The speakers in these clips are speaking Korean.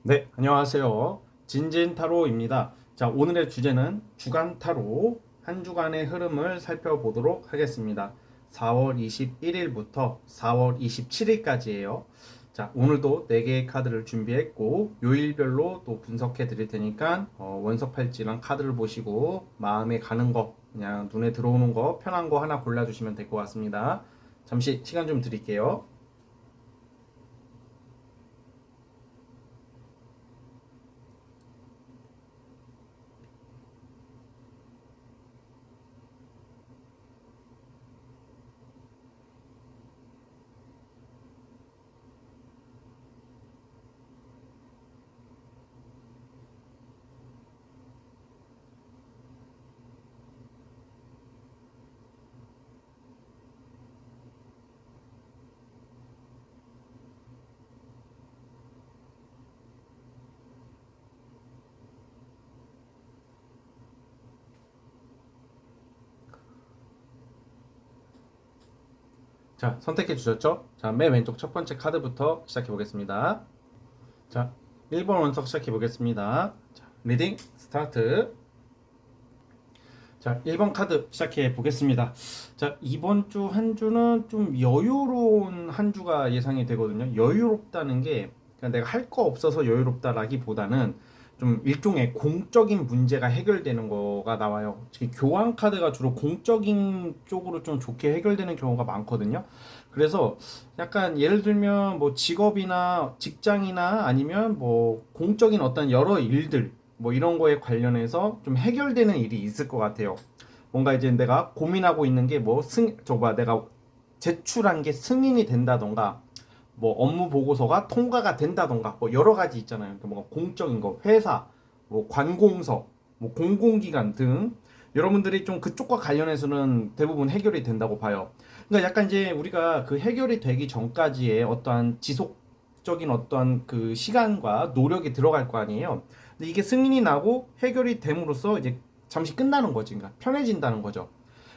네, 안녕하세요. 진진타로입니다. 자, 오늘의 주제는 주간타로 한 주간의 흐름을 살펴보도록 하겠습니다. 4월 21일부터 4월 27일까지예요. 자, 오늘도 4개의 카드를 준비했고 요일별로 또 분석해 드릴 테니까 원석 팔찌랑 카드를 보시고 마음에 가는 거, 그냥 눈에 들어오는 거, 편한 거 하나 골라주시면 될 것 같습니다. 잠시 시간 좀 드릴게요. 자, 선택해 주셨죠? 자, 맨 왼쪽 첫 번째 카드부터 시작해 보겠습니다. 자, 1번 원석 시작해 보겠습니다. 자, 리딩 스타트. 자, 1번 카드 시작해 보겠습니다. 자, 이번 주 한 주는 좀 여유로운 한 주가 예상이 되거든요. 여유롭다는 게 그냥 내가 할 거 없어서 여유롭다라기보다는 좀 일종의 공적인 문제가 해결되는 거가 나와요. 특히 교환 카드가 주로 공적인 쪽으로 좀 좋게 해결되는 경우가 많거든요. 그래서 약간 예를 들면 뭐 직업이나 직장이나 아니면 뭐 공적인 어떤 여러 일들 뭐 이런 거에 관련해서 좀 해결되는 일이 있을 것 같아요. 뭔가 이제 내가 고민하고 있는 게 뭐 내가 제출한 게 승인이 된다던가 뭐 업무 보고서가 통과가 된다던가 뭐 여러 가지 있잖아요. 그러니까 뭔가 공적인 거, 회사, 뭐 관공서, 뭐 공공기관 등 여러분들이 좀 그쪽과 관련해서는 대부분 해결이 된다고 봐요. 그러니까 약간 이제 우리가 그 해결이 되기 전까지의 어떠한 지속적인 어떠한 그 시간과 노력이 들어갈 거 아니에요. 근데 이게 승인이 나고 해결이 됨으로써 이제 잠시 끝나는 거지. 그러니까 편해진다는 거죠.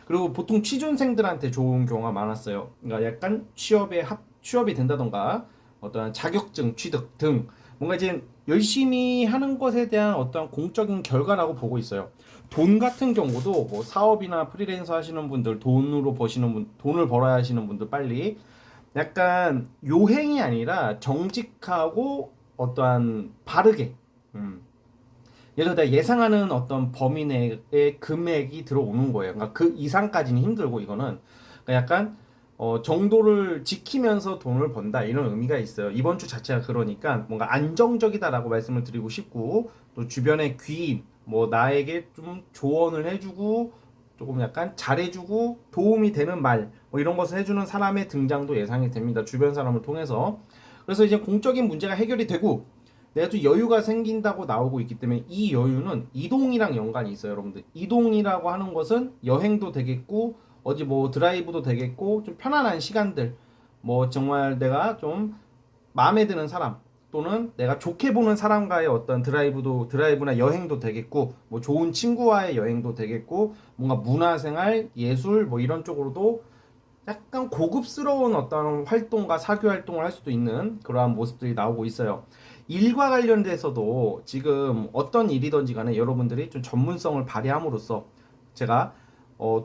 그리고 보통 취준생들한테 좋은 경우가 많았어요. 그러니까 약간 취업이 된다던가 어떤 자격증 취득 등 뭔가 이제 열심히 하는 것에 대한 어떤 공적인 결과라고 보고 있어요. 돈 같은 경우도 뭐 사업이나 프리랜서 하시는 분들 돈으로 버시는 분 돈을 벌어야 하시는 분들 빨리 약간 요행이 아니라 정직하고 어떠한 바르게 예를 들어 내가 예상하는 어떤 범위 내의 금액이 들어오는 거예요. 그러니까 그 이상까지는 힘들고 이거는 그러니까 약간 정도를 지키면서 돈을 번다 이런 의미가 있어요. 이번 주 자체가 그러니까 뭔가 안정적이다라고 말씀을 드리고 싶고 또 주변의 귀인 뭐 나에게 좀 조언을 해주고 조금 약간 잘해주고 도움이 되는 말 뭐 이런 것을 해주는 사람의 등장도 예상이 됩니다. 주변 사람을 통해서 그래서 이제 공적인 문제가 해결이 되고 내가 좀 여유가 생긴다고 나오고 있기 때문에 이 여유는 이동이랑 연관이 있어요, 여러분들. 이동이라고 하는 것은 여행도 되겠고 어디 뭐 드라이브도 되겠고 좀 편안한 시간들 뭐 정말 내가 좀 마음에 드는 사람 또는 내가 좋게 보는 사람과의 어떤 드라이브나 여행도 되겠고 뭐 좋은 친구와의 여행도 되겠고 뭔가 문화생활 예술 뭐 이런 쪽으로도 약간 고급스러운 어떤 활동과 사교 활동을 할 수도 있는 그러한 모습들이 나오고 있어요. 일과 관련돼서도 지금 어떤 일이든지 간에 여러분들이 좀 전문성을 발휘함으로써 제가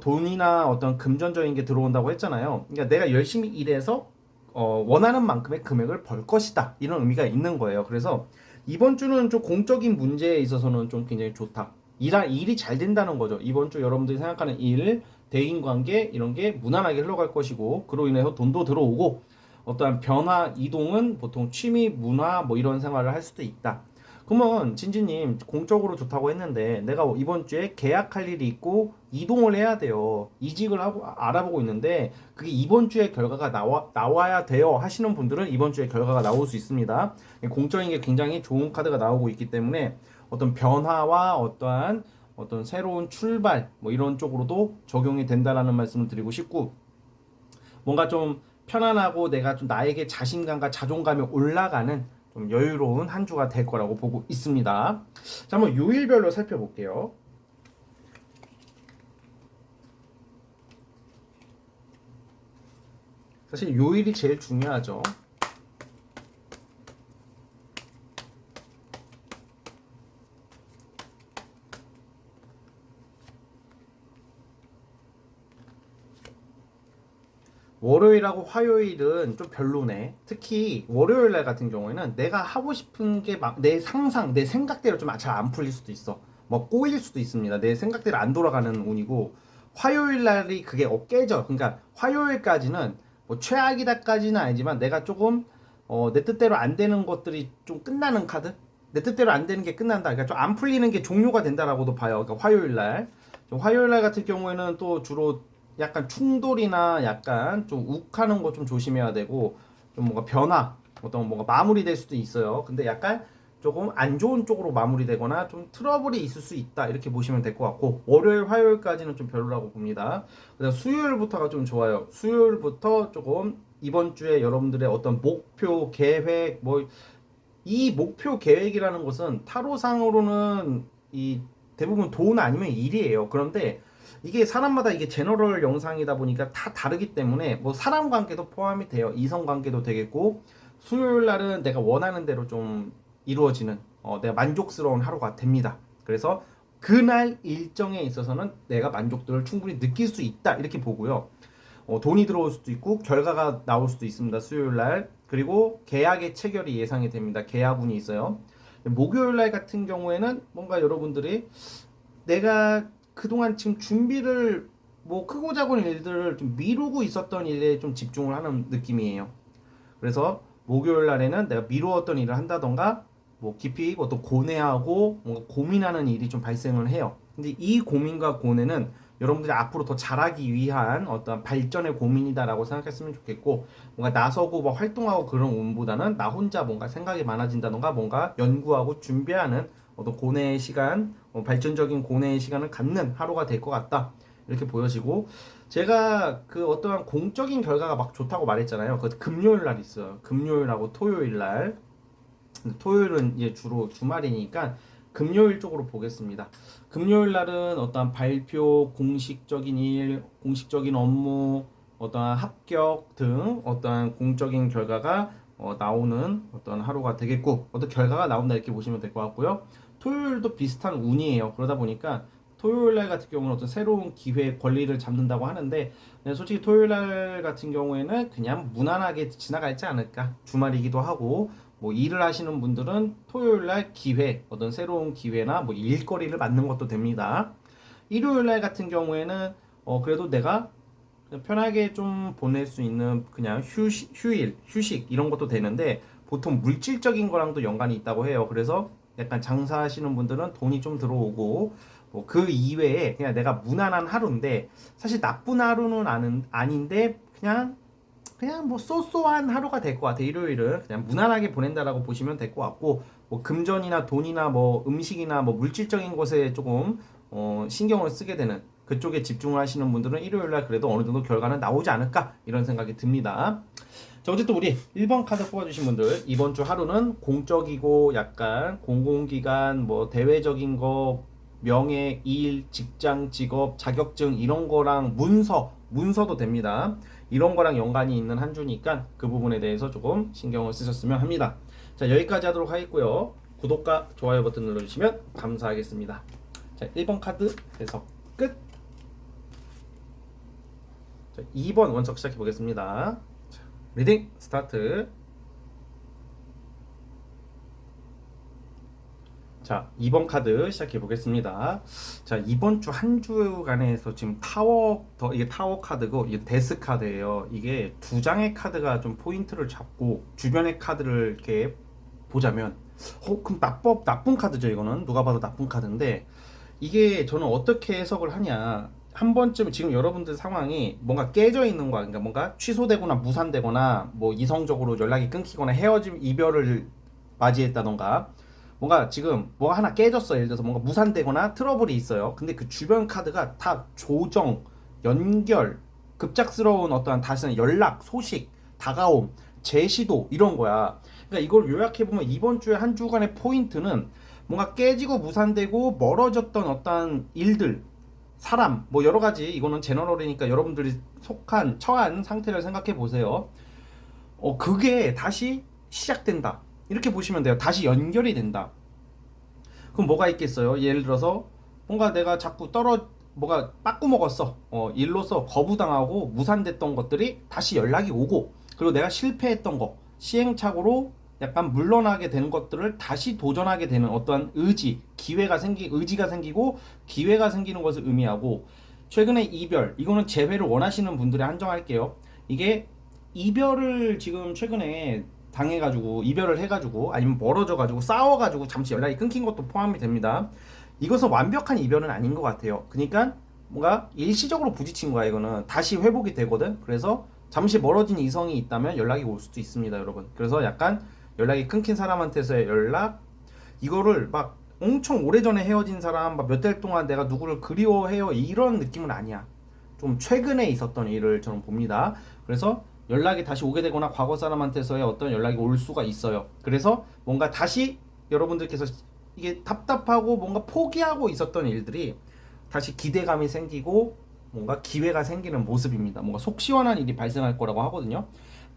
돈이나 어떤 금전적인 게 들어온다고 했잖아요. 그러니까 내가 열심히 일해서 원하는 만큼의 금액을 벌 것이다. 이런 의미가 있는 거예요. 그래서 이번 주는 좀 공적인 문제에 있어서는 좀 굉장히 좋다. 일이 잘 된다는 거죠. 이번 주 여러분들이 생각하는 일, 대인관계 이런 게 무난하게 흘러갈 것이고 그로 인해서 돈도 들어오고 어떠한 변화, 이동은 보통 취미, 문화 뭐 이런 생활을 할 수도 있다. 그러면 진지님 공적으로 좋다고 했는데 내가 이번 주에 계약할 일이 있고 이동을 해야 돼요. 이직을 하고 알아보고 있는데 그게 이번 주에 결과가 나와야 돼요 하시는 분들은 이번 주에 결과가 나올 수 있습니다. 공적인 게 굉장히 좋은 카드가 나오고 있기 때문에 어떤 변화와 어떤 새로운 출발 뭐 이런 쪽으로도 적용이 된다라는 말씀을 드리고 싶고 뭔가 좀 편안하고 내가 좀 나에게 자신감과 자존감이 올라가는 좀 여유로운 한 주가 될 거라고 보고 있습니다. 자, 한번 요일별로 살펴볼게요. 사실 요일이 제일 중요하죠. 월요일하고 화요일은 좀 별로네. 특히 월요일 날 같은 경우에는 내가 하고 싶은 게 막 내 상상, 내 생각대로 좀 잘 안 풀릴 수도 있어. 뭐 꼬일 수도 있습니다. 내 생각대로 안 돌아가는 운이고, 화요일 날이 그게 깨져. 그러니까 화요일까지는 뭐 최악이다까지는 아니지만 내가 조금 내 뜻대로 안 되는 것들이 좀 끝나는 카드? 내 뜻대로 안 되는 게 끝난다. 그러니까 좀 안 풀리는 게 종료가 된다라고도 봐요. 그러니까 화요일 날. 화요일 날 같은 경우에는 또 주로 약간 충돌이나 약간 좀 욱하는 거 좀 조심해야 되고, 좀 뭔가 변화, 어떤 뭔가 마무리될 수도 있어요. 근데 약간 조금 안 좋은 쪽으로 마무리되거나 좀 트러블이 있을 수 있다, 이렇게 보시면 될 것 같고, 월요일 화요일까지는 좀 별로라고 봅니다. 그다음 수요일부터가 좀 좋아요. 수요일부터 조금 이번 주에 여러분들의 어떤 목표 계획, 뭐 이 목표 계획이라는 것은 타로상으로는 이 대부분 돈 아니면 일이에요. 그런데 이게 사람마다 이게 제너럴 영상이다 보니까 다 다르기 때문에 뭐 사람 관계도 포함이 돼요. 이성 관계도 되겠고, 수요일 날은 내가 원하는 대로 좀 이루어지는, 내가 만족스러운 하루가 됩니다. 그래서 그날 일정에 있어서는 내가 만족도를 충분히 느낄 수 있다, 이렇게 보고요. 돈이 들어올 수도 있고 결과가 나올 수도 있습니다. 수요일 날. 그리고 계약의 체결이 예상이 됩니다. 계약운이 있어요. 목요일 날 같은 경우에는 뭔가 여러분들이 내가 그동안 지금 준비를 뭐 크고 작은 일들을 좀 미루고 있었던 일에 좀 집중을 하는 느낌이에요. 그래서 목요일 날에는 내가 미루었던 일을 한다던가 뭐 깊이 어떤 고뇌하고 뭔가 고민하는 일이 좀 발생을 해요. 근데 이 고민과 고뇌는 여러분들이 앞으로 더 잘하기 위한 어떤 발전의 고민이다라고 생각했으면 좋겠고, 뭔가 나서고 막 활동하고 그런 운보다는 나 혼자 뭔가 생각이 많아진다던가 뭔가 연구하고 준비하는 어떤 고뇌의 시간, 발전적인 고뇌의 시간을 갖는 하루가 될 것 같다, 이렇게 보여지고, 제가 그 어떠한 공적인 결과가 막 좋다고 말했잖아요. 그 금요일 날 있어요. 금요일하고 토요일 날. 토요일은 이제 주로 주말이니까 금요일 쪽으로 보겠습니다. 금요일 날은 어떠한 발표, 공식적인 일, 공식적인 업무, 어떠한 합격 등 어떠한 공적인 결과가 나오는 어떤 하루가 되겠고, 어떤 결과가 나온다, 이렇게 보시면 될 것 같고요. 토요일도 비슷한 운이에요. 그러다 보니까 토요일 날 같은 경우는 어떤 새로운 기회, 권리를 잡는다고 하는데, 솔직히 토요일 날 같은 경우에는 그냥 무난하게 지나갈지 않을까. 주말이기도 하고, 뭐 일을 하시는 분들은 토요일 날 기회, 어떤 새로운 기회나 뭐 일거리를 맡는 것도 됩니다. 일요일 날 같은 경우에는 그래도 내가 편하게 좀 보낼 수 있는 그냥 휴식 이런 것도 되는데, 보통 물질적인 거랑도 연관이 있다고 해요. 그래서 약간 장사하시는 분들은 돈이 좀 들어오고, 뭐 그 이외에 그냥 내가 무난한 하루인데, 사실 나쁜 하루는 아닌데 그냥 뭐 쏘쏘한 하루가 될 것 같아. 일요일은 그냥 무난하게 보낸다라고 보시면 될 것 같고, 뭐 금전이나 돈이나 뭐 음식이나 뭐 물질적인 것에 조금 신경을 쓰게 되는, 그쪽에 집중을 하시는 분들은 일요일날 그래도 어느 정도 결과는 나오지 않을까, 이런 생각이 듭니다. 자, 어쨌든 우리 1번 카드 뽑아주신 분들, 이번 주 하루는 공적이고 약간 공공기관, 뭐 대외적인 거, 명예, 일, 직장, 직업, 자격증 이런 거랑 문서도 됩니다. 이런 거랑 연관이 있는 한 주니까 그 부분에 대해서 조금 신경을 쓰셨으면 합니다. 자, 여기까지 하도록 하겠고요. 구독과 좋아요 버튼 눌러주시면 감사하겠습니다. 자, 1번 카드 해석 끝. 자, 2번 원석 시작해 보겠습니다. 자, 리딩 스타트. 자, 2번 카드 시작해 보겠습니다. 자, 이번 주 한 주간에서 지금 이게 타워 카드고, 이게 데스 카드예요. 이게 두 장의 카드가 좀 포인트를 잡고, 주변의 카드를 이렇게 보자면, 그럼 나쁜 카드죠, 이거는. 누가 봐도 나쁜 카드인데, 이게 저는 어떻게 해석을 하냐. 한 번쯤 지금 여러분들 상황이 뭔가 깨져 있는 거야. 그러니까 뭔가 취소되거나 무산되거나, 뭐 이성적으로 연락이 끊기거나 헤어짐, 이별을 맞이했다던가, 뭔가 지금 뭐가 하나 깨졌어. 예를 들어서 뭔가 무산되거나 트러블이 있어요. 근데 그 주변 카드가 다 조정, 연결, 급작스러운 어떠한 다시는 연락, 소식, 다가옴, 제시도, 이런 거야. 그러니까 이걸 요약해보면 이번 주에 한 주간의 포인트는 뭔가 깨지고 무산되고 멀어졌던 어떠한 일들, 사람, 뭐 여러 가지, 이거는 제너럴이니까 여러분들이 처한 상태를 생각해 보세요. 그게 다시 시작된다, 이렇게 보시면 돼요. 다시 연결이 된다. 그럼 뭐가 있겠어요? 예를 들어서 뭔가 내가 자꾸 뭐가 빠꾸 먹었어. 일로서 거부당하고 무산됐던 것들이 다시 연락이 오고, 그리고 내가 실패했던 거, 시행착오로 약간 물러나게 되는 것들을 다시 도전하게 되는 어떠한 의지가 생기고 기회가 생기는 것을 의미하고, 최근에 이별, 이거는 재회를 원하시는 분들에 한정할게요. 이게 이별을 지금 최근에 당해가지고, 이별을 해가지고, 아니면 멀어져가지고, 싸워가지고 잠시 연락이 끊긴 것도 포함이 됩니다. 이것은 완벽한 이별은 아닌 것 같아요. 그러니까 뭔가 일시적으로 부딪힌 거야. 이거는 다시 회복이 되거든. 그래서 잠시 멀어진 이성이 있다면 연락이 올 수도 있습니다, 여러분. 그래서 약간 연락이 끊긴 사람한테서의 연락, 이거를 막 엄청 오래전에 헤어진 사람, 막 몇 달 동안 내가 누구를 그리워해요, 이런 느낌은 아니야. 좀 최근에 있었던 일을 저는 봅니다. 그래서 연락이 다시 오게 되거나 과거 사람한테서의 어떤 연락이 올 수가 있어요. 그래서 뭔가 다시 여러분들께서 이게 답답하고 뭔가 포기하고 있었던 일들이 다시 기대감이 생기고 뭔가 기회가 생기는 모습입니다. 뭔가 속 시원한 일이 발생할 거라고 하거든요.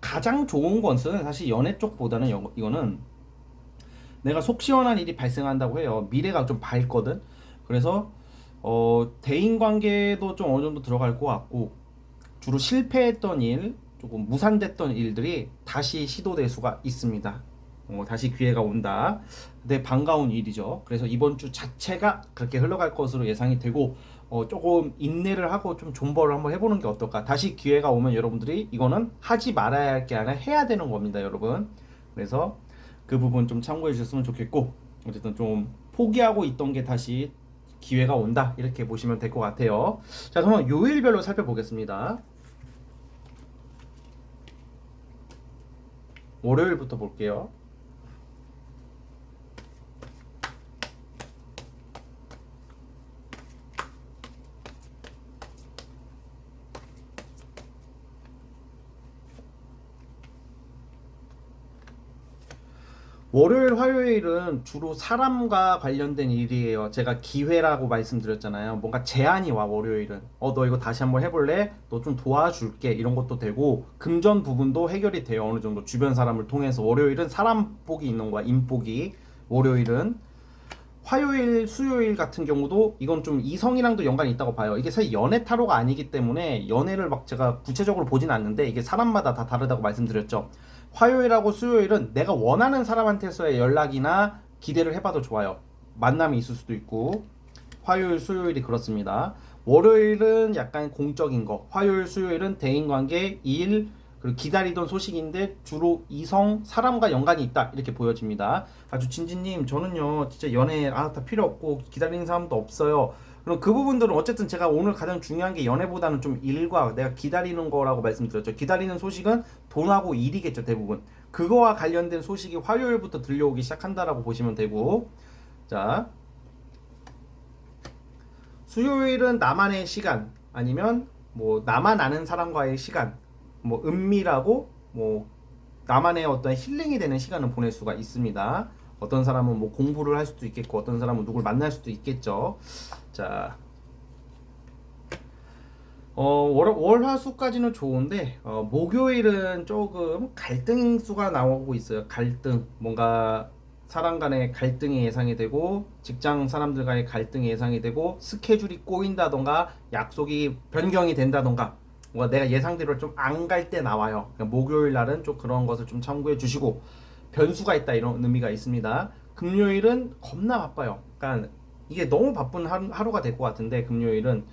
가장 좋은 것은 사실 연애 쪽보다는 이거는 내가 속 시원한 일이 발생한다고 해요. 미래가 좀 밝거든. 그래서 대인 관계도 좀 어느 정도 들어갈 것 같고, 주로 실패했던 일, 조금 무산됐던 일들이 다시 시도될 수가 있습니다. 다시 기회가 온다. 근데 반가운 일이죠. 그래서 이번 주 자체가 그렇게 흘러갈 것으로 예상이 되고, 조금 인내를 하고 좀 존버를 한번 해보는 게 어떨까. 다시 기회가 오면 여러분들이 이거는 하지 말아야 할 게 아니라 해야 되는 겁니다, 여러분. 그래서 그 부분 좀 참고해 주셨으면 좋겠고, 어쨌든 좀 포기하고 있던 게 다시 기회가 온다, 이렇게 보시면 될 것 같아요. 자, 그러면 요일별로 살펴보겠습니다. 월요일부터 볼게요. 월요일, 화요일은 주로 사람과 관련된 일이에요. 제가 기회라고 말씀드렸잖아요. 뭔가 제안이 와, 월요일은. 너 이거 다시 한번 해볼래? 너 좀 도와줄게. 이런 것도 되고, 금전 부분도 해결이 돼요. 어느 정도 주변 사람을 통해서. 월요일은 사람 복이 있는 거야, 인복이. 월요일은. 화요일, 수요일 같은 경우도 이건 좀 이성이랑도 연관이 있다고 봐요. 이게 사실 연애 타로가 아니기 때문에 연애를 막 제가 구체적으로 보진 않는데, 이게 사람마다 다 다르다고 말씀드렸죠. 화요일하고 수요일은 내가 원하는 사람한테서의 연락이나 기대를 해봐도 좋아요. 만남이 있을 수도 있고. 화요일, 수요일이 그렇습니다. 월요일은 약간 공적인 거, 화요일, 수요일은 대인관계, 일, 그리고 기다리던 소식인데 주로 이성, 사람과 연관이 있다, 이렇게 보여집니다. 아주 진진님, 저는요 진짜 연애 다 필요 없고 기다리는 사람도 없어요. 그럼 그 부분들은 어쨌든 제가 오늘 가장 중요한 게 연애보다는 좀 일과 내가 기다리는 거라고 말씀드렸죠. 기다리는 소식은 돈하고 일이겠죠, 대부분. 그거와 관련된 소식이 화요일부터 들려오기 시작한다라고 보시면 되고, 자, 수요일은 나만의 시간, 아니면 뭐 나만 아는 사람과의 시간, 뭐 은밀하고 뭐 나만의 어떤 힐링이 되는 시간을 보낼 수가 있습니다. 어떤 사람은 뭐 공부를 할 수도 있겠고, 어떤 사람은 누굴 만날 수도 있겠죠. 자, 월화수까지는 좋은데, 목요일은 조금 갈등 수가 나오고 있어요. 갈등, 뭔가 사람 간의 갈등이 예상이 되고, 직장 사람들 간의 갈등이 예상이 되고, 스케줄이 꼬인다던가 약속이 변경이 된다던가, 뭔가 내가 예상대로 좀 안 갈 때 나와요. 그러니까 목요일 날은 좀 그런 것을 좀 참고해 주시고, 변수가 있다, 이런 의미가 있습니다. 금요일은 겁나 바빠요. 그러니까 이게 너무 바쁜 하루가 될 것 같은데, 금요일은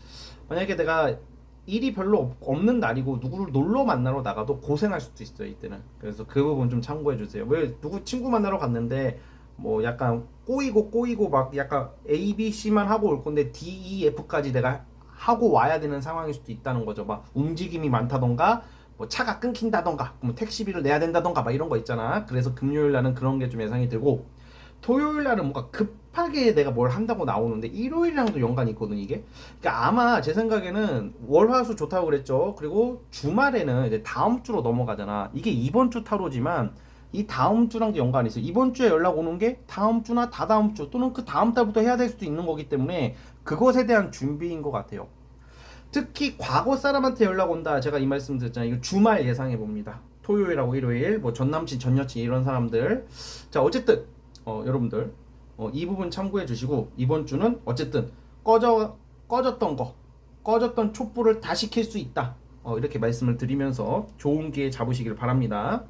만약에 내가 일이 별로 없는 날이고 누구를 놀러 만나러 나가도 고생할 수도 있어요, 이때는. 그래서 그 부분 좀 참고해 주세요. 왜 누구 친구 만나러 갔는데 뭐 약간 꼬이고 막 약간 A, B, C만 하고 올 건데 D, E, F까지 내가 하고 와야 되는 상황일 수도 있다는 거죠. 막 움직임이 많다던가, 뭐 차가 끊긴다던가, 뭐 택시비를 내야 된다던가, 막 이런 거 있잖아. 그래서 금요일 날은 그런 게 좀 예상이 되고, 토요일 날은 뭔가 급하게 내가 뭘 한다고 나오는데 일요일이랑도 연관이 있거든, 이게. 그러니까 아마 제 생각에는 월화수 좋다고 그랬죠. 그리고 주말에는 이제 다음 주로 넘어가잖아. 이게 이번 주 타로지만 이 다음 주랑도 연관이 있어요. 이번 주에 연락 오는 게 다음 주나 다다음 주 또는 그 다음 달부터 해야 될 수도 있는 거기 때문에 그것에 대한 준비인 것 같아요. 특히 과거 사람한테 연락 온다, 제가 이 말씀 드렸잖아요. 이거 주말 예상해 봅니다. 토요일하고 일요일, 뭐 전남친 전여친 이런 사람들. 자, 어쨌든 여러분들 이 부분 참고해 주시고, 이번 주는 어쨌든 꺼졌던 촛불을 다시 켤 수 있다. 이렇게 말씀을 드리면서 좋은 기회 잡으시길 바랍니다.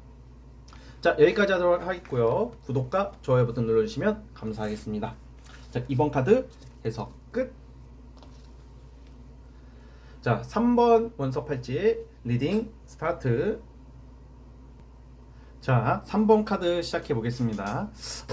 자, 여기까지 하도록 하겠고요. 구독과 좋아요 버튼 눌러주시면 감사하겠습니다. 자, 이번 카드 해석 끝. 자, 3번 원석 팔찌 리딩 스타트. 자, 3번 카드 시작해 보겠습니다.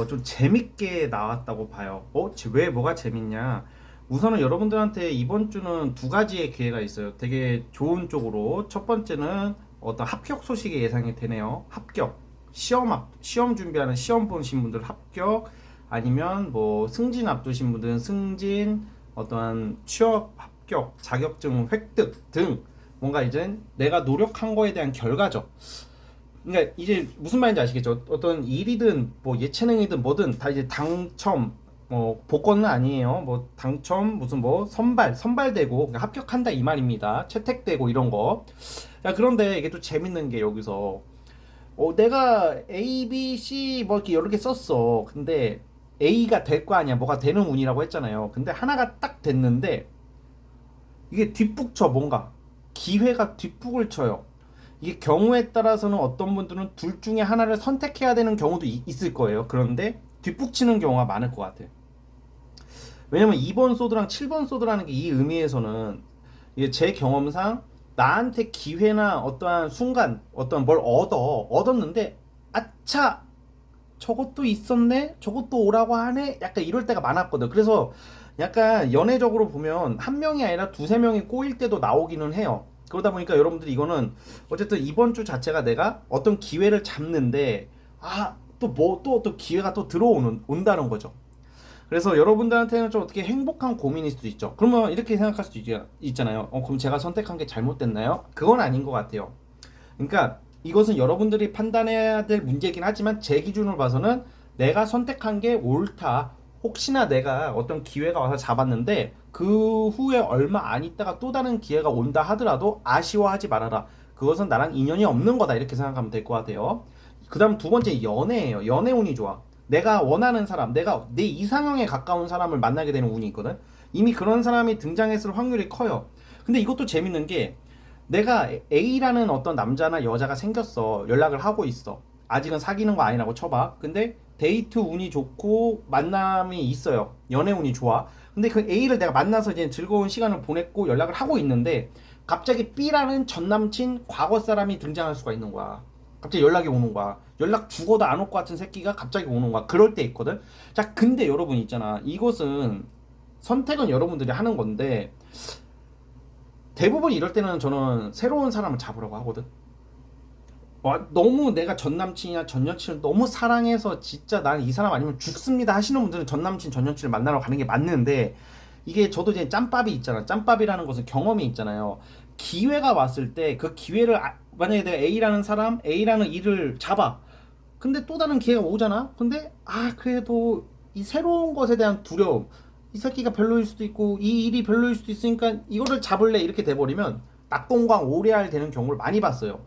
좀 재밌게 나왔다고 봐요. 왜 뭐가 재밌냐? 우선은 여러분들한테 이번 주는 두 가지의 기회가 있어요. 되게 좋은 쪽으로. 첫 번째는 어떤 합격 소식이 예상이 되네요. 합격. 시험 준비하는 시험 보신 분들 합격, 아니면 뭐 승진 앞두신 분들은 승진, 어떠한 취업 합격, 자격증 획득 등 뭔가 이제 내가 노력한 거에 대한 결과죠. 그러니까 이제 무슨 말인지 아시겠죠? 어떤 일이든 뭐 예체능이든 뭐든 다 이제 당첨, 복권은 아니에요. 뭐 당첨 무슨 뭐 선발되고 그러니까 합격한다 이 말입니다. 채택되고 이런 거. 야, 그런데 이게 또 재밌는 게 여기서 내가 A, B, C 뭐 이렇게 여러 개 썼어. 근데 A가 될 거 아니야. 뭐가 되는 운이라고 했잖아요. 근데 하나가 딱 됐는데 이게 뒷북 쳐. 뭔가 기회가 뒷북을 쳐요. 이게 경우에 따라서는 어떤 분들은 둘 중에 하나를 선택해야 되는 경우도 있을 거예요. 그런데 뒷북 치는 경우가 많을 것 같아요. 왜냐면 2번 소드랑 7번 소드라는 게 이 의미에서는 이게 제 경험상 나한테 기회나 어떠한 순간 어떤 뭘 얻었는데 아차 저것도 있었네, 저것도 오라고 하네, 약간 이럴 때가 많았거든. 그래서 약간 연애적으로 보면 한 명이 아니라 두세 명이 꼬일 때도 나오기는 해요. 그러다 보니까 여러분들이 이거는 어쨌든 이번 주 자체가 내가 어떤 기회를 잡는데 또 어떤 기회가 또 온다는 거죠. 그래서 여러분들한테는 좀 어떻게 행복한 고민일 수도 있죠. 그러면 이렇게 생각할 수도 있잖아요. 그럼 제가 선택한 게 잘못됐나요? 그건 아닌 것 같아요. 그러니까 이것은 여러분들이 판단해야 될 문제이긴 하지만 제 기준으로 봐서는 내가 선택한 게 옳다. 혹시나 내가 어떤 기회가 와서 잡았는데 그 후에 얼마 안 있다가 또 다른 기회가 온다 하더라도 아쉬워하지 말아라. 그것은 나랑 인연이 없는 거다. 이렇게 생각하면 될 것 같아요. 그 다음 두 번째 연애예요. 연애 운이 좋아. 내가 원하는 사람, 내가 내 이상형에 가까운 사람을 만나게 되는 운이 있거든. 이미 그런 사람이 등장했을 확률이 커요. 근데 이것도 재밌는 게 내가 A라는 어떤 남자나 여자가 생겼어. 연락을 하고 있어. 아직은 사귀는 거 아니라고 쳐봐. 근데 데이트 운이 좋고 만남이 있어요. 연애 운이 좋아. 근데 그 A를 내가 만나서 이제 즐거운 시간을 보냈고 연락을 하고 있는데 갑자기 B라는 전 남친 과거 사람이 등장할 수가 있는 거야. 갑자기 연락이 오는 거야. 연락 죽어도 안 올 것 같은 새끼가 갑자기 오는 거야. 그럴 때 있거든. 자, 근데 여러분 있잖아. 이것은 선택은 여러분들이 하는 건데 대부분 이럴 때는 저는 새로운 사람을 잡으려고 하거든. 너무 내가 전 남친이나 전 여친을 너무 사랑해서 진짜 나는 이 사람 아니면 죽습니다 하시는 분들은 전 남친 전 여친을 만나러 가는 게 맞는데, 이게 저도 이제 짬밥이 있잖아. 짬밥이라는 것은 경험이 있잖아요. 기회가 왔을 때 그 기회를 만약에 내가 A라는 사람, A라는 일을 잡아. 근데 또 다른 기회가 오잖아. 근데 그래도 이 새로운 것에 대한 두려움, 이 새끼가 별로일 수도 있고 이 일이 별로일 수도 있으니까 이거를 잡을래 이렇게 돼버리면 낙동강 오래알 되는 경우를 많이 봤어요.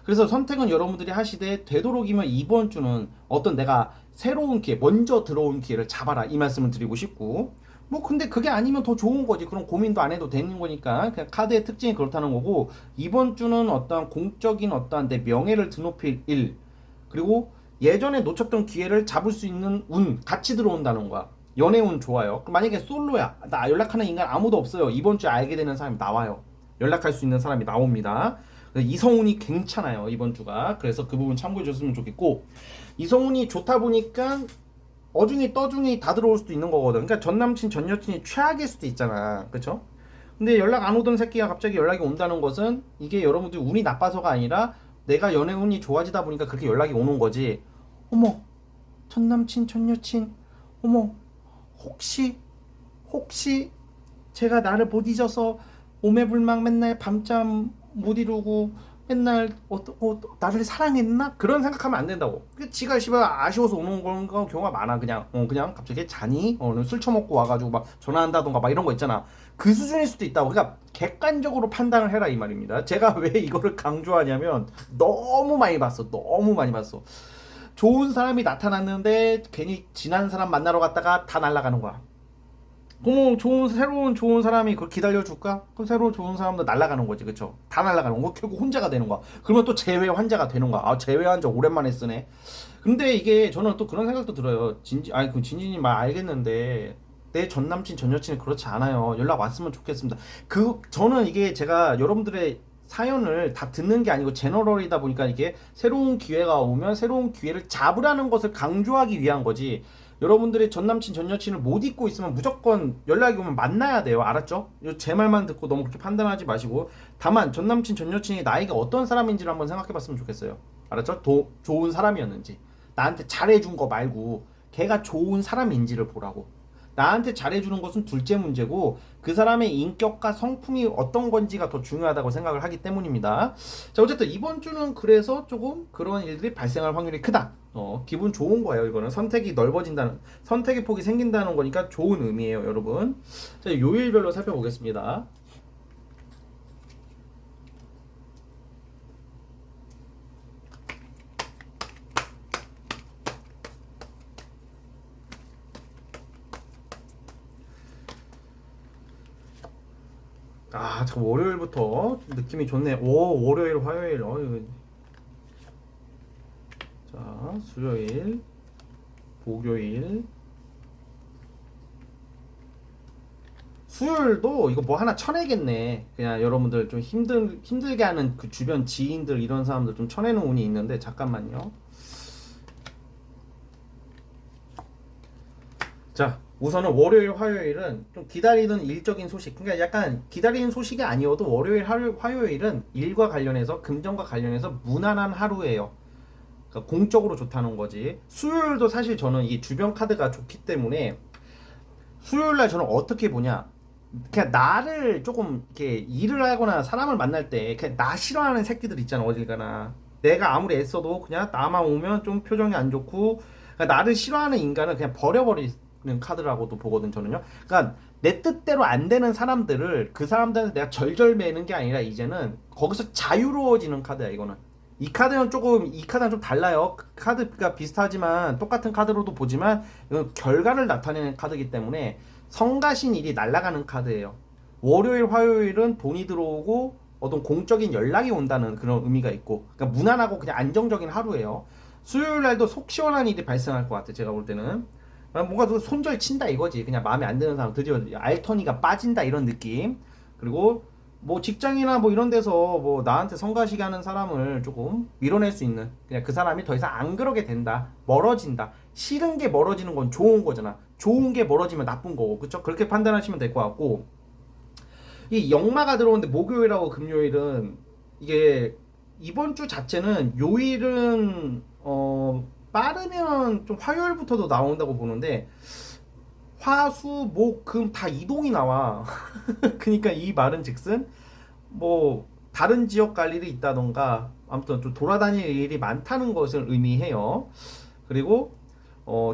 그래서 선택은 여러분들이 하시되 되도록이면 이번 주는 어떤 내가 새로운 기회, 먼저 들어온 기회를 잡아라 이 말씀을 드리고 싶고, 뭐 근데 그게 아니면 더 좋은 거지. 그럼 고민도 안 해도 되는 거니까 그냥 카드의 특징이 그렇다는 거고, 이번 주는 어떤 공적인 어떤 내 명예를 드높일 일, 그리고 예전에 놓쳤던 기회를 잡을 수 있는 운 같이 들어온다는 거야. 연애운 좋아요. 그럼 만약에 솔로야, 나 연락하는 인간 아무도 없어요. 이번 주에 알게 되는 사람이 나와요. 연락할 수 있는 사람이 나옵니다. 이성운이 괜찮아요 이번 주가. 그래서 그 부분 참고해 줬으면 좋겠고, 이성운이 좋다 보니까 어중이 떠중이 다 들어올 수도 있는 거거든. 그러니까 전 남친 전 여친이 최악일 수도 있잖아, 그렇죠? 근데 연락 안 오던 새끼가 갑자기 연락이 온다는 것은 이게 여러분들 운이 나빠서가 아니라 내가 연애 운이 좋아지다 보니까 그렇게 연락이 오는 거지. 어머, 전 남친 전 여친, 어머, 혹시 제가 나를 못 잊어서 오매불망 맨날 밤잠 못 이루고 맨날 나를 사랑했나? 그런 생각하면 안 된다고. 지가 씨발 아쉬워서 오는 그런 경우가 많아. 그냥 갑자기 자니? 술 처먹고 와가지고 막 전화한다던가 막 이런 거 있잖아. 그 수준일 수도 있다고. 그러니까 객관적으로 판단을 해라 이 말입니다. 제가 왜 이거를 강조하냐면 너무 많이 봤어. 좋은 사람이 나타났는데 괜히 지난 사람 만나러 갔다가 다 날아가는 거야. 그럼 새로운 좋은 사람이 그걸 기다려줄까? 그럼 새로운 좋은 사람도 날아가는 거지, 그쵸? 다 날아가는 거. 결국 혼자가 되는 거야. 그러면 또 재회 환자가 되는 거야. 아, 재회 환자 오랜만에 쓰네. 근데 이게 저는 또 그런 생각도 들어요. 아니, 그 진진님 말 알겠는데, 내 전 남친, 전 여친이 그렇지 않아요. 연락 왔으면 좋겠습니다. 저는 이게 제가 여러분들의 사연을 다 듣는 게 아니고 제너럴이다 보니까 이게 새로운 기회가 오면 새로운 기회를 잡으라는 것을 강조하기 위한 거지. 여러분들이 전 남친 전 여친을 못 잊고 있으면 무조건 연락이 오면 만나야 돼요. 알았죠? 제 말만 듣고 너무 그렇게 판단하지 마시고, 다만 전 남친 전 여친이 나에게 어떤 사람인지를 한번 생각해 봤으면 좋겠어요. 알았죠? 좋은 사람이었는지, 나한테 잘해준 거 말고 걔가 좋은 사람인지를 보라고. 나한테 잘해주는 것은 둘째 문제고, 그 사람의 인격과 성품이 어떤 건지가 더 중요하다고 생각을 하기 때문입니다. 자, 어쨌든 이번 주는 그래서 조금 그런 일들이 발생할 확률이 크다. 기분 좋은 거예요. 이거는 선택의 폭이 생긴다는 거니까 좋은 의미예요, 여러분. 자, 요일별로 살펴보겠습니다. 아, 참 월요일부터 좀 느낌이 좋네. 오, 월요일, 화요일. 이거. 자, 수요일, 목요일. 수요일도 이거 뭐 하나 쳐내겠네. 그냥 여러분들 좀 힘들게 하는 그 주변 지인들 이런 사람들 좀 쳐내는 운이 있는데, 잠깐만요. 자, 우선은 월요일, 화요일은 좀 기다리는 일적인 소식. 그러니까 약간 기다리는 소식이 아니어도 월요일, 화요일은 일과 관련해서, 금전과 관련해서 무난한 하루예요. 그러니까 공적으로 좋다는 거지. 수요일도 사실 저는 이 주변 카드가 좋기 때문에 수요일 날 저는 어떻게 보냐. 그냥 나를 조금 이렇게 일을 하거나 사람을 만날 때 그냥 나 싫어하는 새끼들 있잖아, 어딜 가나. 내가 아무리 애써도 그냥 나만 오면 좀 표정이 안 좋고, 그러니까 나를 싫어하는 인간은 그냥 버려버리는 카드라고도 보거든, 저는요. 그러니까 내 뜻대로 안 되는 사람들을, 그 사람들한테 내가 절절매는 게 아니라 이제는 거기서 자유로워지는 카드야, 이거는. 이 카드는 좀 달라요. 카드가 비슷하지만 똑같은 카드로도 보지만 이건 결과를 나타내는 카드이기 때문에 성가신 일이 날아가는 카드예요. 월요일, 화요일은 돈이 들어오고 어떤 공적인 연락이 온다는 그런 의미가 있고, 그러니까 무난하고 그냥 안정적인 하루예요. 수요일 날도 속 시원한 일이 발생할 것 같아, 제가 볼 때는. 뭔가 손절 친다 이거지. 그냥 마음에 안 드는 사람 드디어 알터니가 빠진다 이런 느낌. 그리고 뭐 직장이나 뭐 이런 데서 뭐 나한테 성가시게 하는 사람을 조금 밀어낼 수 있는, 그냥 그 사람이 더 이상 안 그러게 된다, 멀어진다. 싫은 게 멀어지는 건 좋은 거잖아. 좋은 게 멀어지면 나쁜 거고, 그쵸? 그렇게 판단하시면 될 것 같고, 이 역마가 들어오는데 목요일하고 금요일은 이게 이번 주 자체는 요일은 빠르면 좀 화요일부터도 나온다고 보는데, 화, 수, 목, 금 다 이동이 나와. 그러니까 이 말은 즉슨 뭐 다른 지역 갈 일이 있다던가 아무튼 좀 돌아다닐 일이 많다는 것을 의미해요. 그리고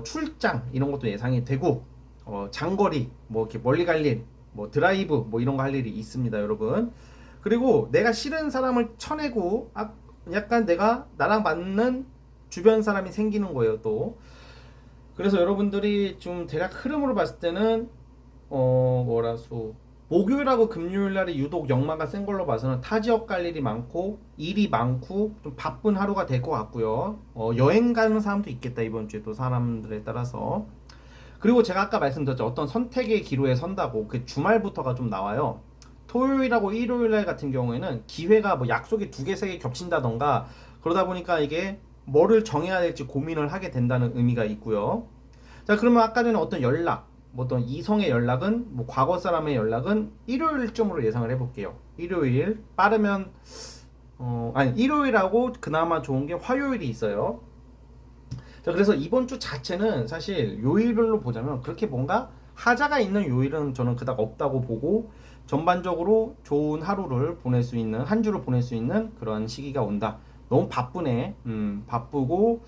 출장 이런 것도 예상이 되고, 장거리 뭐 이렇게 멀리 갈 일, 뭐 드라이브 뭐 이런 거 할 일이 있습니다, 여러분. 그리고 내가 싫은 사람을 쳐내고, 약간 나랑 맞는 주변 사람이 생기는 거예요, 또. 그래서 여러분들이 좀 대략 흐름으로 봤을 때는 목요일하고 금요일 날이 유독 역마가 센 걸로 봐서는 타 지역 갈 일이 많고 일이 많고 좀 바쁜 하루가 될 것 같고요. 여행 가는 사람도 있겠다, 이번 주에 또 사람들에 따라서. 그리고 제가 아까 말씀드렸죠, 어떤 선택의 기로에 선다고. 그 주말부터가 좀 나와요. 토요일하고 일요일 날 같은 경우에는 기회가 뭐 약속이 두 개, 세 개 겹친다던가, 그러다 보니까 이게 뭐를 정해야 될지 고민을 하게 된다는 의미가 있고요. 자, 그러면 아까 전에 어떤 연락, 뭐 어떤 이성의 연락은, 뭐 과거 사람의 연락은 일요일쯤으로 예상을 해볼게요. 일요일 빠르면 일요일하고 그나마 좋은 게 화요일이 있어요. 자, 그래서 이번 주 자체는 사실 요일별로 보자면 그렇게 뭔가 하자가 있는 요일은 저는 그닥 없다고 보고, 전반적으로 좋은 하루를 보낼 수 있는, 한 주를 보낼 수 있는 그런 시기가 온다. 너무 바쁘네. 바쁘고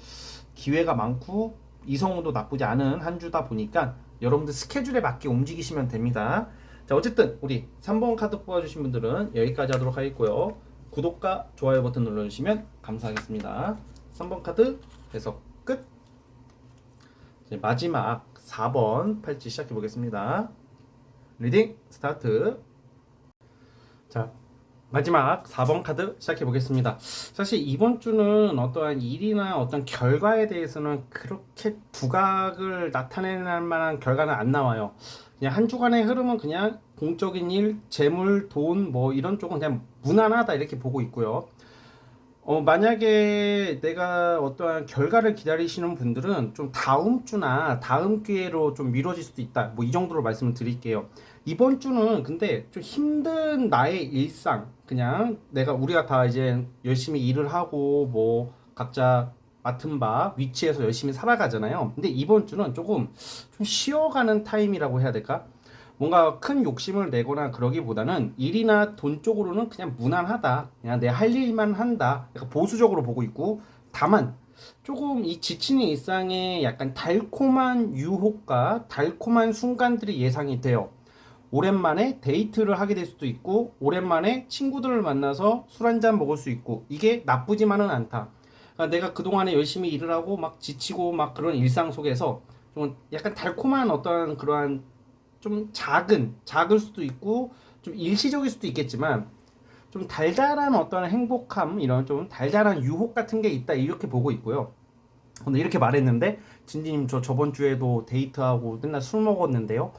기회가 많고 이성도 나쁘지 않은 한 주다 보니까 여러분들 스케줄에 맞게 움직이시면 됩니다. 자, 어쨌든 우리 3번 카드 뽑아주신 분들은 여기까지 하도록 하겠고요. 구독과 좋아요 버튼 눌러주시면 감사하겠습니다. 3번 카드 해석 끝. 이제 마지막 4번 팔찌 시작해 보겠습니다. 리딩 스타트. 자, 마지막 4번 카드 시작해 보겠습니다. 사실 이번 주는 어떠한 일이나 어떤 결과에 대해서는 그렇게 두각을 나타낼 만한 결과는 안 나와요. 그냥 한 주간의 흐름은 그냥 공적인 일, 재물, 돈 뭐 이런 쪽은 그냥 무난하다 이렇게 보고 있고요. 만약에 내가 어떠한 결과를 기다리시는 분들은 좀 다음 주나 다음 기회로 좀 미뤄질 수도 있다. 뭐 이 정도로 말씀을 드릴게요. 이번 주는 근데 좀 힘든 나의 일상, 그냥 우리가 다 이제 열심히 일을 하고 뭐 각자 맡은 바 위치에서 열심히 살아가잖아요. 근데 이번 주는 조금 좀 쉬어가는 타임이라고 해야 될까? 뭔가 큰 욕심을 내거나 그러기보다는 일이나 돈 쪽으로는 그냥 무난하다. 그냥 내 할 일만 한다. 약간 보수적으로 보고 있고, 다만 조금 이 지치는 일상에 약간 달콤한 유혹과 달콤한 순간들이 예상이 돼요. 오랜만에 데이트를 하게 될 수도 있고, 오랜만에 친구들을 만나서 술 한잔 먹을 수 있고, 이게 나쁘지만은 않다. 그러니까 내가 그동안에 열심히 일을 하고 막 지치고 막 그런 일상 속에서 좀 약간 달콤한 어떤 그러한 좀 작을 수도 있고 좀 일시적일 수도 있겠지만 좀 달달한 어떤 행복함, 이런 좀 달달한 유혹 같은 게 있다 이렇게 보고 있고요. 근데 이렇게 말했는데 진지님, 저 저번 주에도 데이트하고 맨날 술 먹었는데요.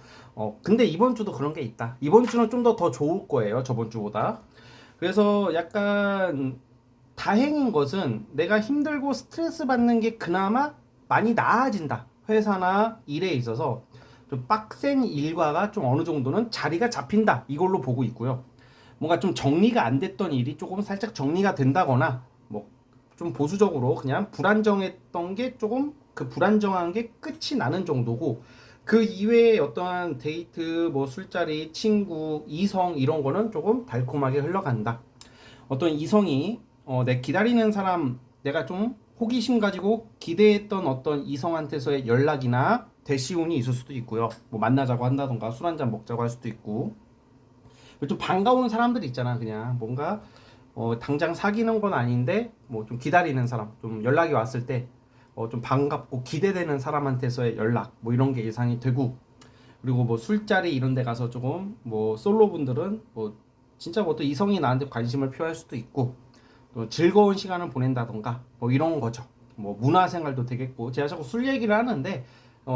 근데 이번 주도 그런 게 있다. 이번 주는 좀 더 좋을 거예요, 저번 주보다. 그래서 약간 다행인 것은 내가 힘들고 스트레스 받는 게 그나마 많이 나아진다. 회사나 일에 있어서 좀 빡센 일과가 좀 어느 정도는 자리가 잡힌다. 이걸로 보고 있고요. 뭔가 좀 정리가 안 됐던 일이 조금 살짝 정리가 된다거나 뭐 좀 보수적으로 그냥 불안정했던 게 조금 그 불안정한 게 끝이 나는 정도고, 그 이외에 어떠한 데이트, 뭐 술자리, 친구, 이성 이런 거는 조금 달콤하게 흘러간다. 어떤 이성이 내 기다리는 사람, 내가 좀 호기심 가지고 기대했던 어떤 이성한테서의 연락이나 대시운이 있을 수도 있고요. 뭐 만나자고 한다던가 술 한잔 먹자고 할 수도 있고, 좀 반가운 사람들 있잖아. 그냥 뭔가 당장 사귀는 건 아닌데 뭐 좀 기다리는 사람, 좀 연락이 왔을 때 좀 반갑고 기대되는 사람한테서의 연락, 뭐 이런 게 예상이 되고, 그리고 뭐 술자리 이런 데 가서 조금 뭐 솔로 분들은 뭐 진짜 뭐 또 이성이 나한테 관심을 표할 수도 있고, 또 즐거운 시간을 보낸다던가 뭐 이런 거죠. 뭐 문화생활도 되겠고, 제가 자꾸 술 얘기를 하는데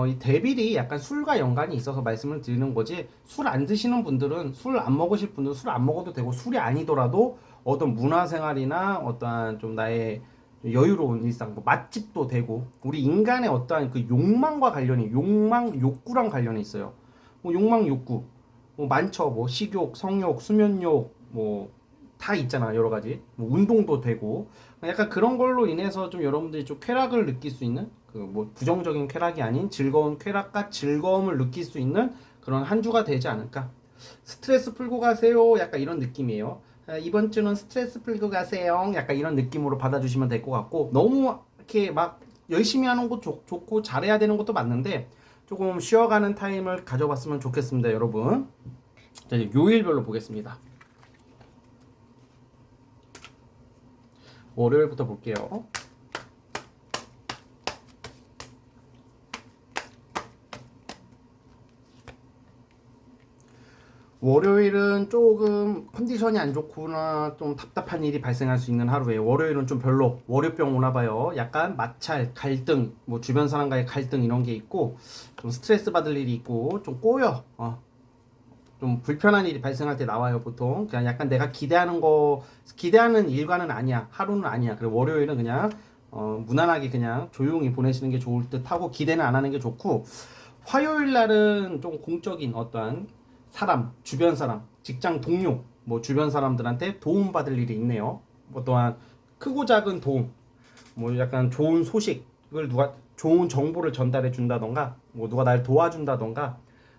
이 데빌이 약간 술과 연관이 있어서 말씀을 드리는 거지, 술 안 드시는 분들은, 술 안 먹으실 분들은 술 안 먹어도 되고, 술이 아니더라도 어떤 문화생활이나 어떠한 좀 나의 여유로운 일상, 뭐 맛집도 되고, 우리 인간의 어떠한 그 욕망과 관련이, 욕망 욕구랑 관련이 있어요. 뭐 욕망 욕구 뭐 많죠. 뭐 식욕, 성욕, 수면욕 뭐 다 있잖아. 여러 가지 뭐 운동도 되고, 약간 그런 걸로 인해서 좀 여러분들이 좀 쾌락을 느낄 수 있는, 그 뭐 부정적인 쾌락이 아닌 즐거운 쾌락과 즐거움을 느낄 수 있는 그런 한 주가 되지 않을까. 스트레스 풀고 가세요, 약간 이런 느낌이에요. 이번 주는 스트레스 풀고 가세요, 약간 이런 느낌으로 받아주시면 될 것 같고, 너무 이렇게 막 열심히 하는 것도 좋고 잘해야 되는 것도 맞는데 조금 쉬어가는 타임을 가져봤으면 좋겠습니다, 여러분. 자, 이제 요일별로 보겠습니다. 월요일부터 볼게요. 월요일은 조금 컨디션이 안 좋거나 좀 답답한 일이 발생할 수 있는 하루예요. 월요일은 좀 별로, 월요병 오나 봐요. 약간 마찰, 갈등, 뭐 주변 사람과의 갈등 이런 게 있고, 좀 스트레스 받을 일이 있고, 좀 꼬여. 좀 불편한 일이 발생할 때 나와요, 보통. 그냥 약간 내가 기대하는 일과는 아니야. 하루는 아니야. 그리고 월요일은 그냥 무난하게 그냥 조용히 보내시는 게 좋을 듯 하고, 기대는 안 하는 게 좋고, 화요일 날은 좀 공적인 어떠한 사람, 주변 사람, 직장 동료, 뭐 주변 사람들한테 도움받을 일이 있네요. 뭐 또한 크고 작은 도움, 뭐 약간 좋은 소식을, 좋은 정보를 전달해 준다던가, 뭐 누가 날 도와준다던가,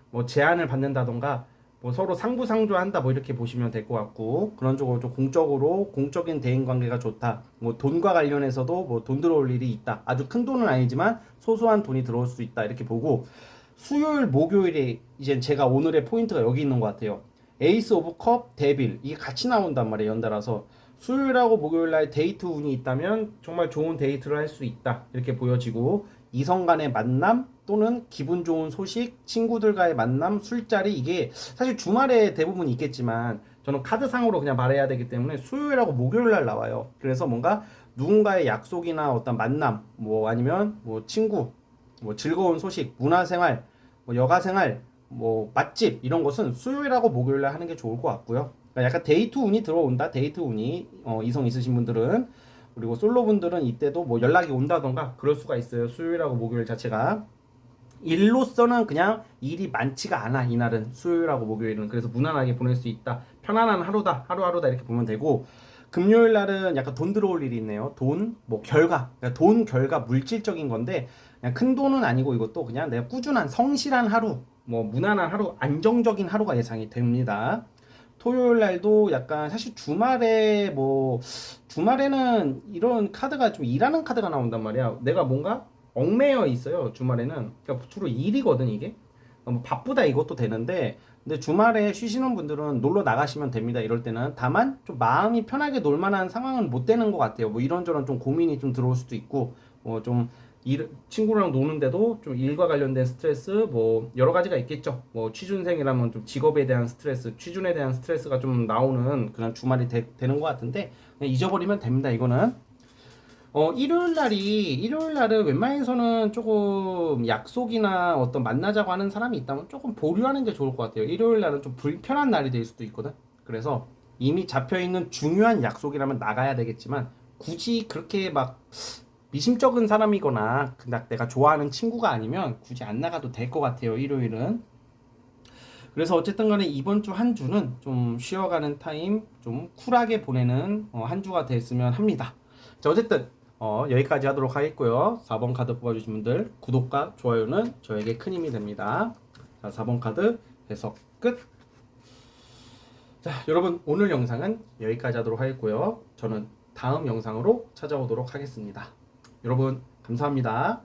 뭐 제안을 받는다던가, 뭐 서로 상부상조한다, 뭐 이렇게 보시면 될 것 같고, 그런 쪽으로 좀 공적으로 공적인 대인 관계가 좋다. 뭐 돈과 관련해서도 뭐 돈 들어올 일이 있다. 아주 큰 돈은 아니지만 소소한 돈이 들어올 수 있다, 이렇게 보고, 수요일 목요일에 이제 제가 오늘의 포인트가 여기 있는 것 같아요. 에이스 오브 컵, 데빌, 이게 같이 나온단 말이에요, 연달아서. 수요일하고 목요일날 데이트 운이 있다면 정말 좋은 데이트를 할 수 있다, 이렇게 보여지고, 이성 간의 만남 또는 기분 좋은 소식, 친구들과의 만남, 술자리 이게 사실 주말에 대부분 있겠지만 저는 카드상으로 그냥 말해야 되기 때문에 수요일하고 목요일 날 나와요. 그래서 뭔가 누군가의 약속이나 어떤 만남, 뭐 아니면 뭐 친구, 뭐 즐거운 소식, 문화생활, 뭐 여가생활, 뭐 맛집 이런 것은 수요일하고 목요일 날 하는 게 좋을 것 같고요. 그러니까 약간 데이트 운이 들어온다. 데이트 운이 이성 있으신 분들은 그리고 솔로 분들은 이때도 뭐 연락이 온다던가 그럴 수가 있어요. 수요일하고 목요일 자체가 일로서는 그냥 일이 많지가 않아. 이날은 수요일하고 목요일은 그래서 무난하게 보낼 수 있다. 편안한 하루다. 하루하루다 이렇게 보면 되고 금요일 날은 약간 돈 들어올 일이 있네요. 돈, 뭐 결과, 그러니까 돈 결과 물질적인 건데 그냥 큰 돈은 아니고 이것도 그냥 내가 꾸준한 성실한 하루, 뭐 무난한 하루, 안정적인 하루가 예상이 됩니다. 토요일 날도 약간 사실 주말에 뭐 주말에는 이런 카드가 좀 일하는 카드가 나온단 말이야. 내가 뭔가 얽매여 있어요. 주말에는 그러니까 주로 일이거든 이게. 뭐 바쁘다 이것도 되는데 근데 주말에 쉬시는 분들은 놀러 나가시면 됩니다. 이럴 때는 다만 좀 마음이 편하게 놀 만한 상황은 못 되는 것 같아요. 뭐 이런저런 좀 고민이 좀 들어올 수도 있고 뭐좀 친구랑 노는데도 좀 일과 관련된 스트레스 뭐 여러 가지가 있겠죠. 뭐 취준생이라면 좀 직업에 대한 스트레스, 취준에 대한 스트레스가 좀 나오는 그런 주말이 되는 것 같은데 그냥 잊어버리면 됩니다. 이거는 일요일 날은 웬만해서는 조금 약속이나 어떤 만나자고 하는 사람이 있다면 조금 보류하는 게 좋을 것 같아요. 일요일 날은 좀 불편한 날이 될 수도 있거든. 그래서 이미 잡혀 있는 중요한 약속이라면 나가야 되겠지만 굳이 그렇게 막 미심쩍은 사람이거나 그닥 내가 좋아하는 친구가 아니면 굳이 안 나가도 될 것 같아요. 일요일은. 그래서 어쨌든 간에 이번 주 한 주는 좀 쉬어가는 타임, 좀 쿨하게 보내는 한 주가 됐으면 합니다. 자, 어쨌든 여기까지 하도록 하겠고요. 4번 카드 뽑아주신 분들 구독과 좋아요는 저에게 큰 힘이 됩니다. 자, 4번 카드 해석 끝. 자, 여러분 오늘 영상은 여기까지 하도록 하겠고요. 저는 다음 영상으로 찾아오도록 하겠습니다. 여러분 감사합니다.